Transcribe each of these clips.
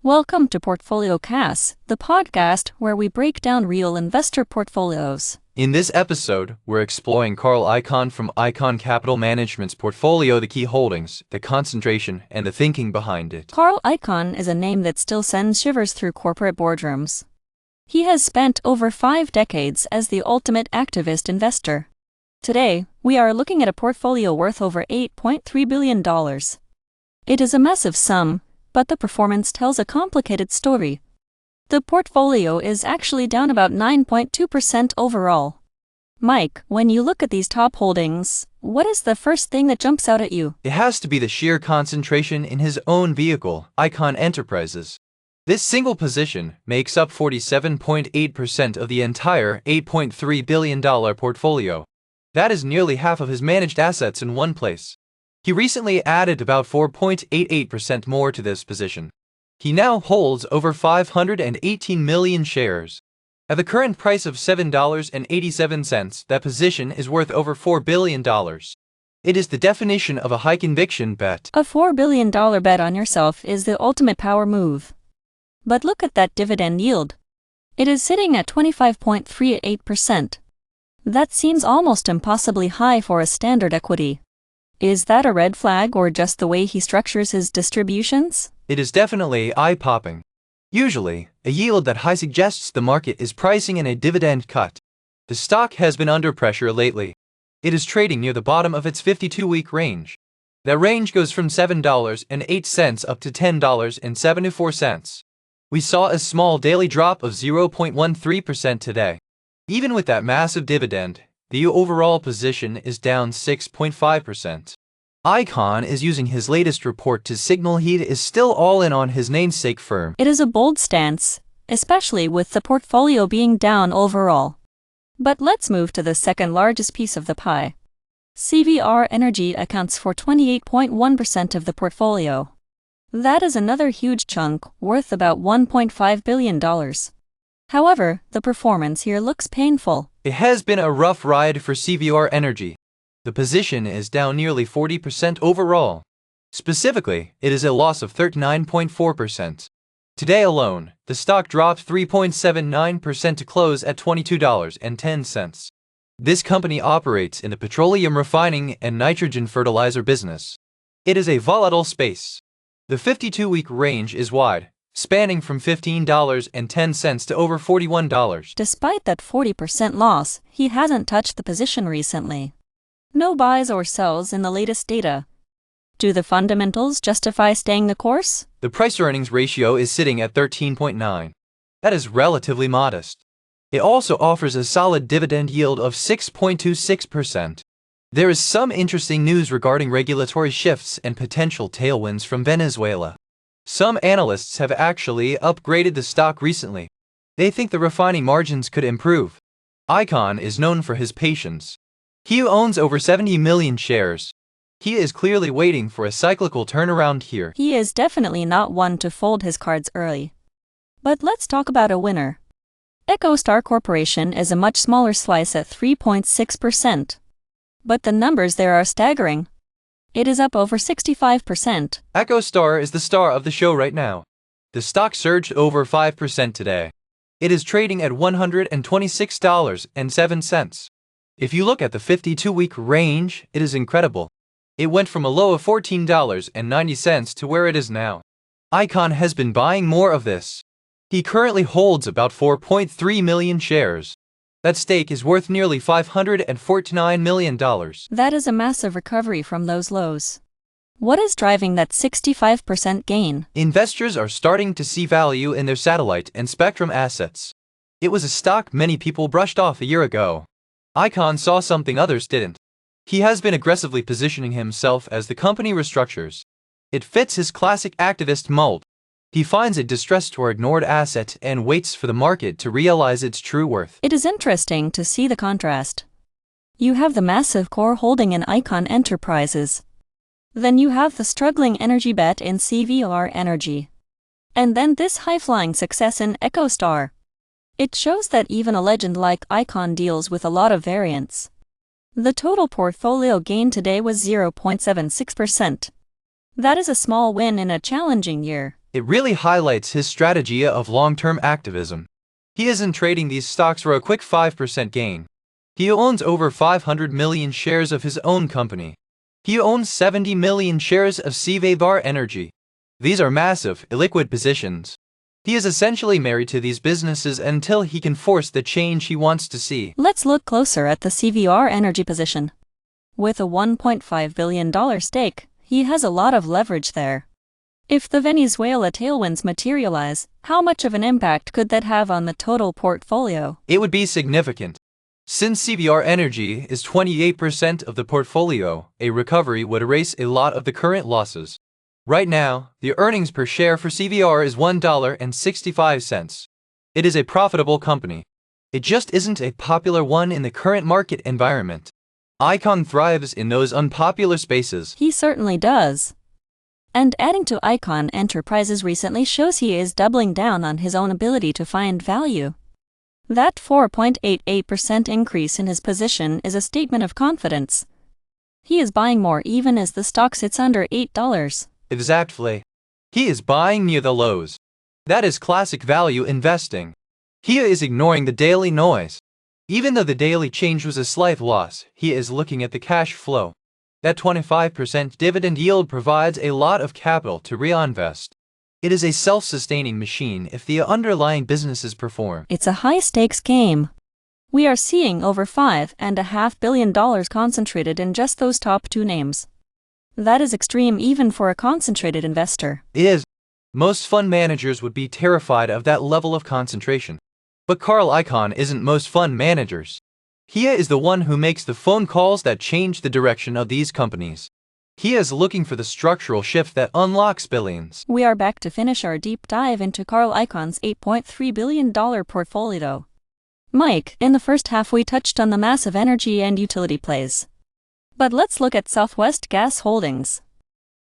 Welcome to PortfolioCasts, the podcast where we break down real investor portfolios. In this episode, we're exploring Carl Icahn from Icahn Capital Management's portfolio, the key holdings, the concentration, and the thinking behind it. Carl Icahn is a name that still sends shivers through corporate boardrooms. He has spent over 5 decades as the ultimate activist investor. Today, we are looking at a portfolio worth over $8.3 billion. It is a massive sum, but the performance tells a complicated story. The portfolio is actually down about 9.2% overall. Mike, when you look at these top holdings, what is the first thing that jumps out at you? It has to be the sheer concentration in his own vehicle, Icahn Enterprises. This single position makes up 47.8% of the entire $8.3 billion portfolio. That is nearly half of his managed assets in one place. He recently added about 4.88% more to this position. He now holds over 518 million shares. At the current price of $7.87, that position is worth over $4 billion. It is the definition of a high conviction bet. A $4 billion bet on yourself is the ultimate power move. But look at that dividend yield. It is sitting at 25.38%. That seems almost impossibly high for a standard equity. Is that a red flag or just the way he structures his distributions? It is definitely eye-popping. Usually, a yield that high suggests the market is pricing in a dividend cut. The stock has been under pressure lately. It is trading near the bottom of its 52-week range. That range goes from $7.08 up to $10.74. We saw a small daily drop of 0.13% today. Even with that massive dividend, the overall position is down 6.5%. Icahn is using his latest report to signal he is still all in on his namesake firm. It is a bold stance, especially with the portfolio being down overall. But let's move to the second largest piece of the pie. CTRI Energy accounts for 28.1% of the portfolio. That is another huge chunk, worth about $1.5 billion. However, the performance here looks painful. It has been a rough ride for CTRI Energy. The position is down nearly 40% overall. Specifically, it is a loss of 39.4%. Today alone, the stock dropped 3.79% to close at $22.10. This company operates in the petroleum refining and nitrogen fertilizer business. It is a volatile space. The 52-week range is wide, spanning from $15.10 to over $41. Despite that 40% loss, he hasn't touched the position recently. No buys or sells in the latest data. Do the fundamentals justify staying the course? The price-earnings ratio is sitting at 13.9. That is relatively modest. It also offers a solid dividend yield of 6.26%. There is some interesting news regarding regulatory shifts and potential tailwinds from Venezuela. Some analysts have actually upgraded the stock recently. They think the refining margins could improve. Icahn is known for his patience. He owns over 70 million shares. He is clearly waiting for a cyclical turnaround here. He is definitely not one to fold his cards early. But let's talk about a winner. EchoStar Corporation is a much smaller slice at 3.6%. But the numbers there are staggering. It is up over 65%. EchoStar is the star of the show right now. The stock surged over 5% today. It is trading at $126.07. If you look at the 52-week range, it is incredible. It went from a low of $14.90 to where it is now. Icahn has been buying more of this. He currently holds about 4.3 million shares. That stake is worth nearly $549 million. That is a massive recovery from those lows. What is driving that 65% gain? Investors are starting to see value in their satellite and spectrum assets. It was a stock many people brushed off a year ago. Icahn saw something others didn't. He has been aggressively positioning himself as the company restructures. It fits his classic activist mold. He finds a distressed or ignored asset and waits for the market to realize its true worth. It is interesting to see the contrast. You have the massive core holding in Icahn Enterprises. Then you have the struggling energy bet in CTRI Energy. And then this high-flying success in EchoStar. It shows that even a legend like Icahn deals with a lot of variance. The total portfolio gain today was 0.76%. That is a small win in a challenging year. It really highlights his strategy of long-term activism. He isn't trading these stocks for a quick 5% gain. He owns over 500 million shares of his own company. He owns 70 million shares of CTRI Energy. These are massive, illiquid positions. He is essentially married to these businesses until he can force the change he wants to see. Let's look closer at the CTRI Energy position. With a $1.5 billion stake, he has a lot of leverage there. If the Venezuela tailwinds materialize, how much of an impact could that have on the total portfolio? It would be significant. Since CTRI Energy is 28% of the portfolio, a recovery would erase a lot of the current losses. Right now, the earnings per share for CTRI is $1.65. It is a profitable company. It just isn't a popular one in the current market environment. Icahn thrives in those unpopular spaces. He certainly does. And adding to Icahn Enterprises recently shows he is doubling down on his own ability to find value. That 4.88% increase in his position is a statement of confidence. He is buying more even as the stock sits under $8. Exactly. He is buying near the lows. That is classic value investing. He is ignoring the daily noise. Even though the daily change was a slight loss, he is looking at the cash flow. That 25% dividend yield provides a lot of capital to reinvest. It is a self-sustaining machine if the underlying businesses perform. It's a high-stakes game. We are seeing over $5.5 billion concentrated in just those top two names. That is extreme even for a concentrated investor. It is. Most fund managers would be terrified of that level of concentration. But Carl Icahn isn't most fund managers. He is the one who makes the phone calls that change the direction of these companies. He is looking for the structural shift that unlocks billions. We are back to finish our deep dive into Carl Icahn's $8.3 billion portfolio. Mike, in the first half we touched on the massive energy and utility plays. But let's look at Southwest Gas Holdings.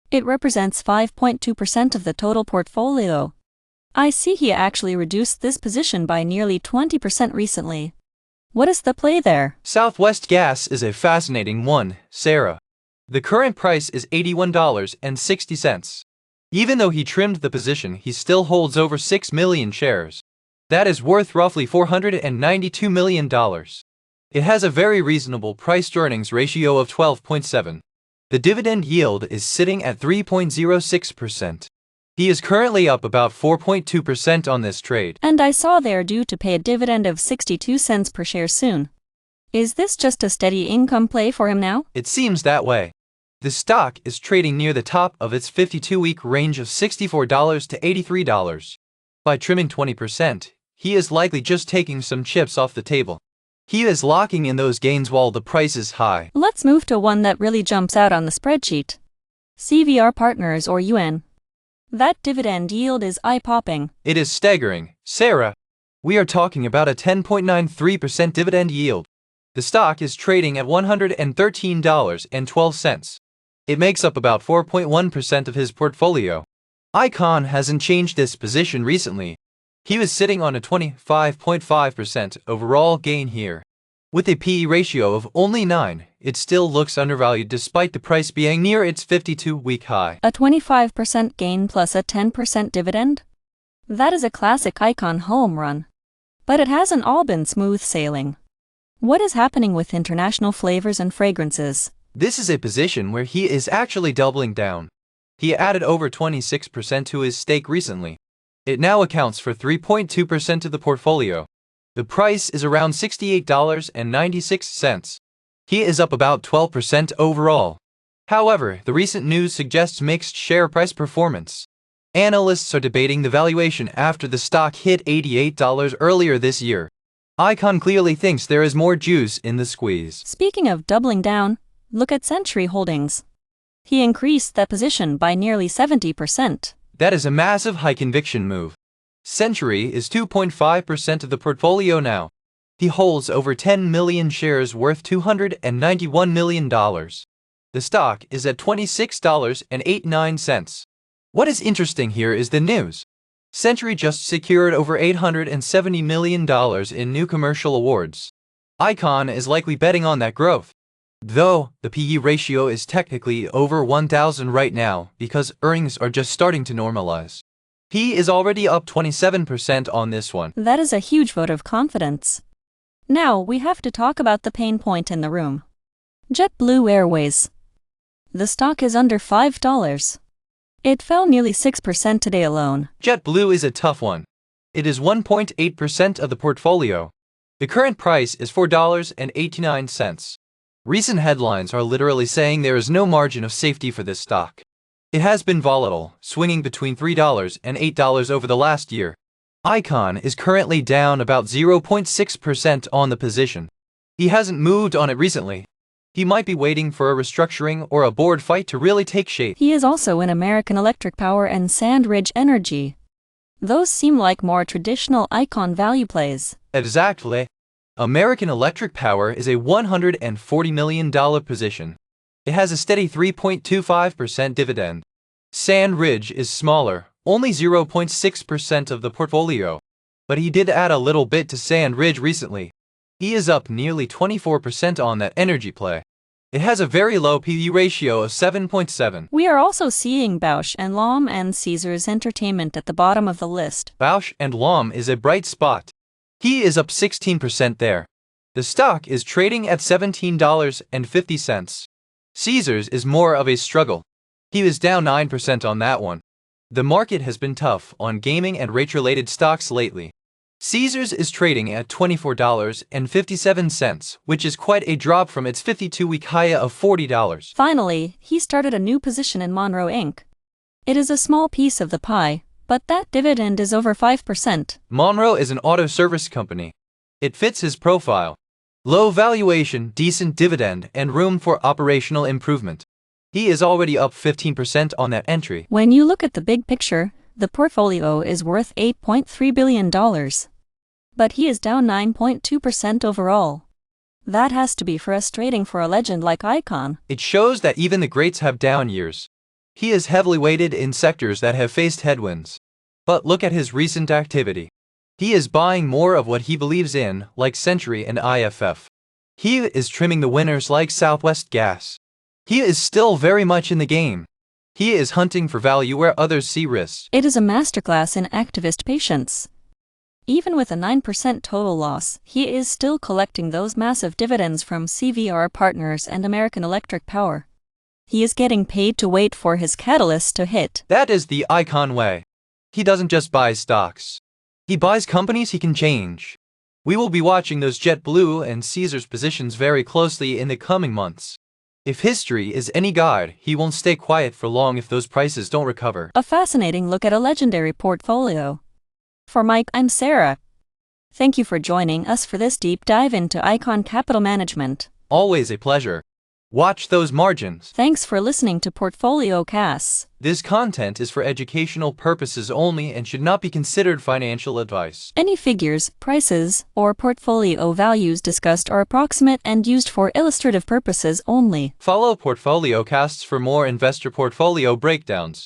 It represents 5.2% of the total portfolio. I see he actually reduced this position by nearly 20% recently. What is the play there? Southwest Gas is a fascinating one, Sarah. The current price is $81.60. Even though he trimmed the position, he still holds over 6 million shares. That is worth roughly $492 million. It has a very reasonable price-to-earnings ratio of 12.7. The dividend yield is sitting at 3.06%. He is currently up about 4.2% on this trade. And I saw they are due to pay a dividend of 62 cents per share soon. Is this just a steady income play for him now? It seems that way. The stock is trading near the top of its 52-week range of $64 to $83. By trimming 20%, he is likely just taking some chips off the table. He is locking in those gains while the price is high. Let's move to one that really jumps out on the spreadsheet. CVR Partners or UN. That dividend yield is eye-popping. It is staggering, Sarah. We are talking about a 10.93% dividend yield. The stock is trading at $113.12. It makes up about 4.1% of his portfolio. Icahn hasn't changed this position recently. He was sitting on a 25.5% overall gain here. With a PE ratio of only 9, it still looks undervalued despite the price being near its 52-week high. A 25% gain plus a 10% dividend? That is a classic Icahn home run. But it hasn't all been smooth sailing. What is happening with international flavors and fragrances? This is a position where he is actually doubling down. He added over 26% to his stake recently. It now accounts for 3.2% of the portfolio. The price is around $68.96. He is up about 12% overall. However, the recent news suggests mixed share price performance. Analysts are debating the valuation after the stock hit $88 earlier this year. Icahn clearly thinks there is more juice in the squeeze. Speaking of doubling down, look at CTRI Holdings. He increased that position by nearly 70%. That is a massive high-conviction move. CTRI is 2.5% of the portfolio now. He holds over 10 million shares worth $291 million. The stock is at $26.89. What is interesting here is the news. CTRI just secured over $870 million in new commercial awards. Icahn is likely betting on that growth. Though, the PE ratio is technically over 1,000 right now because earnings are just starting to normalize. He is already up 27% on this one. That is a huge vote of confidence. Now we have to talk about the pain point in the room. JetBlue Airways. The stock is under $5. It fell nearly 6% today alone. JetBlue is a tough one. It is 1.8% of the portfolio. The current price is $4.89. Recent headlines are literally saying there is no margin of safety for this stock. It has been volatile, swinging between $3 and $8 over the last year. Icahn is currently down about 0.6% on the position. He hasn't moved on it recently. He might be waiting for a restructuring or a board fight to really take shape. He is also in American Electric Power and Sandridge Energy. Those seem like more traditional Icahn value plays. Exactly. American Electric Power is a $140 million position. It has a steady 3.25% dividend. Sandridge is smaller, only 0.6% of the portfolio. But he did add a little bit to Sandridge recently. He is up nearly 24% on that energy play. It has a very low PE ratio of 7.7. We are also seeing Bausch & Lomb and Caesars Entertainment at the bottom of the list. Bausch & Lomb is a bright spot. He is up 16% there. The stock is trading at $17.50. Caesars is more of a struggle. He is down 9% on that one. The market has been tough on gaming and rate-related stocks lately. Caesars is trading at $24.57, which is quite a drop from its 52-week high of $40. Finally, he started a new position in MNRO Inc. It is a small piece of the pie, but that dividend is over 5%. MNRO is an auto service company. It fits his profile. Low valuation, decent dividend, and room for operational improvement. He is already up 15% on that entry. When you look at the big picture, the portfolio is worth $8.3 billion. But he is down 9.2% overall. That has to be frustrating for a legend like Icahn. It shows that even the greats have down years. He is heavily weighted in sectors that have faced headwinds. But look at his recent activity. He is buying more of what he believes in, like Century and IFF. He is trimming the winners like Southwest Gas. He is still very much in the game. He is hunting for value where others see risks. It is a masterclass in activist patience. Even with a 9% total loss, he is still collecting those massive dividends from CVR Partners and American Electric Power. He is getting paid to wait for his catalyst to hit. That is the Icahn way. He doesn't just buy stocks. He buys companies he can change. We will be watching those JetBlue and Caesars positions very closely in the coming months. If history is any guide, he won't stay quiet for long if those prices don't recover. A fascinating look at a legendary portfolio. For Mike, I'm Sarah. Thank you for joining us for this deep dive into Icahn Capital Management. Always a pleasure. Watch those margins. Thanks for listening to PortfolioCasts. This content is for educational purposes only and should not be considered financial advice. Any figures, prices, or portfolio values discussed are approximate and used for illustrative purposes only. Follow PortfolioCasts for more investor portfolio breakdowns.